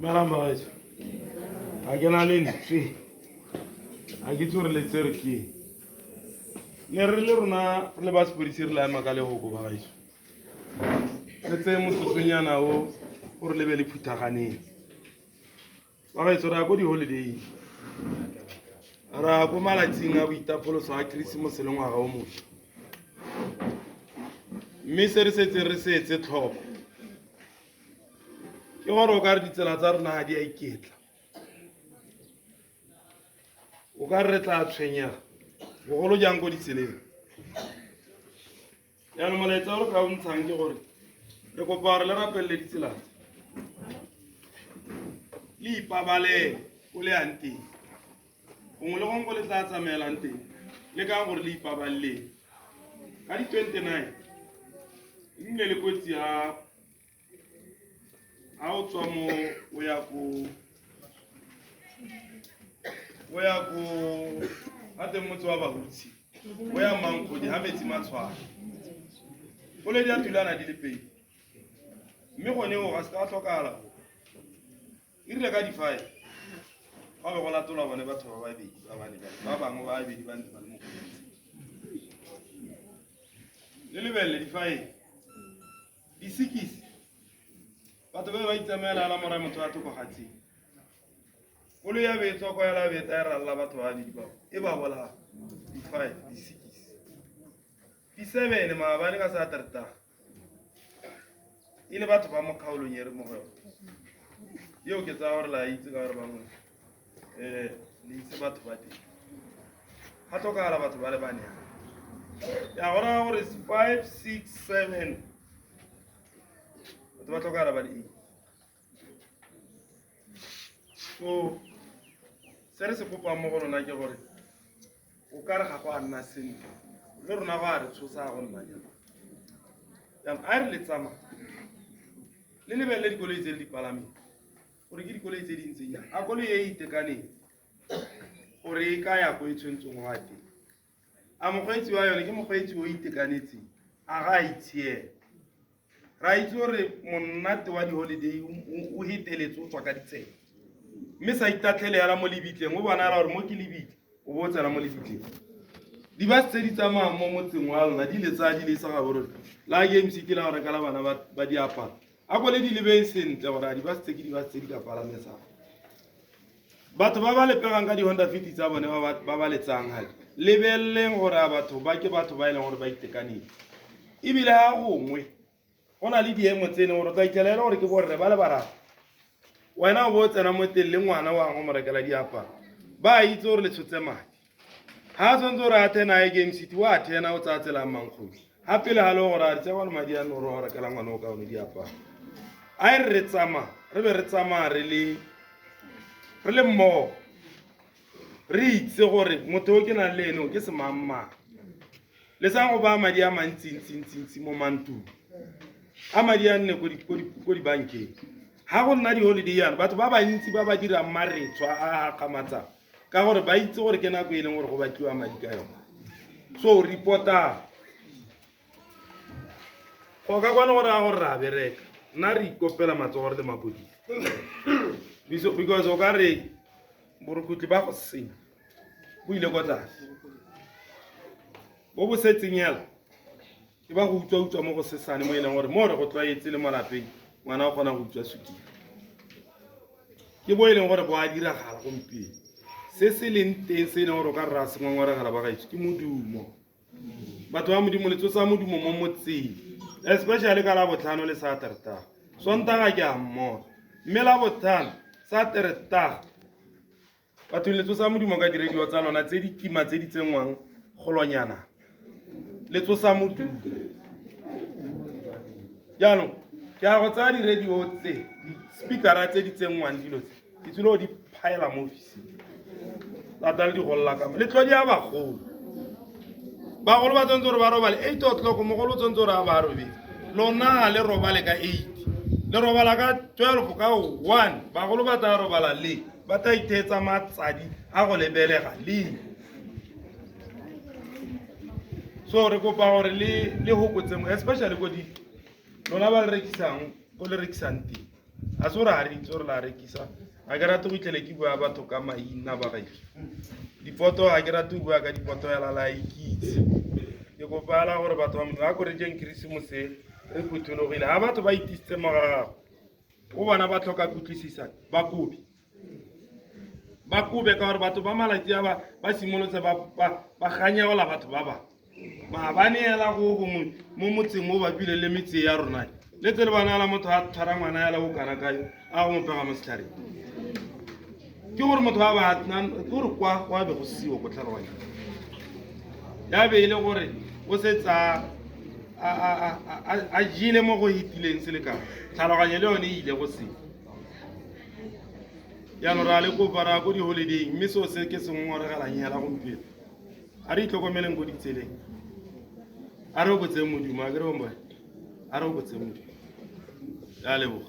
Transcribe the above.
Malambage. I can alin tree. I get to relate Turkey. Nerluna lebas purisir la makale hoko bagaiso. Let's say musunya nao or lebeli putagane. Bagaiso ra go di holiday. Ara go malatinga boitapolo sa Christmas le ngwaga o mo. Mme se re setse tlhoko. Ke gore o ka re ditsela tsa rona ga di a iketla o ka re tla tshwenya bogolo jang ko ditseleng yaanong molaetsa o re ka o ntshang ke gore re kopa gore le rapelele ditsela le ipabalele ko le yang teng gongwe le gongwe ko le tla tsamaelang teng le ka gore le ipabaleleng ka di-29 nnile le kotsi ya ao tswa mo o ya go a teng motse wa bahutsi o ya Mankgodi ha metsi matshwana go le di a tulana di le pedi mme gone o ga se ka tlhokagala e rile ka di-5 ga be go latolwa bone batho ba babedi ba bangwe ba babedi ba ntse ba le mo le lebelele di-5 di-6 batho ba itsamaela la mora motho a thoko gatsi o le ya betswa kwa ya beta ya ralla batho ba di ba e ba bola di-5 di-6 di-7 maabane ka sa terta ile batho ba mo khaolong ye re mo go yo ke tsa gore la itse ka gore bangwe le itse batho ba teng ha tokala batho ba le bane ya gora gore 5 6 7 ba tlhokala ba le so se re se kopa mo go rona ke gore o ka re ga go a nna sentle le rona go a re tshosa go nna jang a re le tsama le lebelele dikoloi tse le dipalameng gore ke dikoloi tse dintseng jang a koloi e itekaneng gore e ka ya ko e tshwentseng wa teng a mokgweetsi wa yone ke mokgweetsi o itekanetseng a ga itshiela ra itse gore monnate wa di-holiday o heteletse o tswa ka ditsela mme sa itatlhele yala mo lebitleng o bonala gore mo ke lebitle o bo o tsena mo lebitleng di-bus tse di tsamayang mo motseng wa lona di letsa di lesa ga borone la game city la gore ka la bana ba diaparo a kole di lebeng sentle gore a di-bus tse ke di-bus tse di ka palamesang batho ba ba lepegang ka di-Honda Fit tsa bone ba ba letsang gale lebeleleng gore a batho ba ke batho ba e leng gore ba itekanetse ebile ga gongwe go na le diemo tsene gore tsa ikelela gore ke borre ba le bararo wena o bo tsena mo teng le ngwana wa go mo rekela diaparo ba itse gore le tshotse madi ha tshwanetse gore a thena e game city wa thena o tsaya tsela Mankgodi ha pele ha le gore a ditse gone madi a no re rekela ngwana o ka one diaparo a re tsama re be re tsama re le mmogo re itse gore motho o ke na le ene o ke se mamma le sang go ba madi a mantsintsi mo mantung a madi a nne ko dibankeng ga go nna di-holiday yana batho ba bantsi ba ba dirang maretswa a kgamatsang ka gore ba itse gore ke nako e leng gore go batliwa madi ka yone so reporta go ka kwana gore a gore re a bereka nna re ikopela matsogore le mapodisi because o ka re borokotli ba go senya bo ile ko tlase bo bo setseng yala ke ba go utswa mo go sesane mo e leng gore mo re go tlwaetse le malapeng ngwana o kgona go utswa sukiri ke bo e leng gore bo a diragala gompieno se se leng teng se e leng gore o ka re ra sengwangwaregala ba gaetso ke modumo batho ba modimo le tsosa modumo mo motseng especially ka la botlhano le Saterdag Sontaga ke a mmoa mme la botlhano Saterdag batho le tsosa modumo ka diredio tsa lona tse di kima tse di tsengwang golonyana le tsosa modumo jaanong ke a go tsaya di-radio tse di-speakera tse di tsengwang dilo tse di tsile go di phaela mo officing lata le di golola kama le tlo di a bagolo ba tshwanetse gore ba robale 8 o'clock mogolo o tshwanetse gore a ba robetse lona le robale ka 8 le robala ka 12 ka 1 bagolo ba tla robala le ba tla ithetsa matsadi a go lebelega le so re kopa gore le hokotseng especially ko di lona ba le rekisang ko le rekisang teng a se gore ga re itse gore la rekisa ga ke rate go itlhele ke bua batho ka maina ba gaetsho dipoto ga ke rate go bua ka dipoto ya lalaikitse ke kopala gore batho ba motho ga kore jeng keresemose re phuthologile ga batho ba itisitse mogagago o bona ba tlhoka kutlwisisang ba kobe ka gore batho ba malatsi a ba simolotse ba ganyegola batho ba bangwe ba neela go gongwe mo motseng mo bapile le metse ya rona le tse le bana la motho a tshwara ngwana ya la bokana kae a go mopega mo setlhareng ke gore motho ke gore kwa be go seo ko tlhaloganya ya be e le gore o setsa a jile mo go itileng selekano tlhaloganya le yone e ile go seo yaanong re a le kopara ko di-holiday mme seo se ke sengongwaregelang hela gompieno a re itlhokomeleng ko ditseleng a re o botseng modumo a ke re omboe a re o botseng modumo ya leboga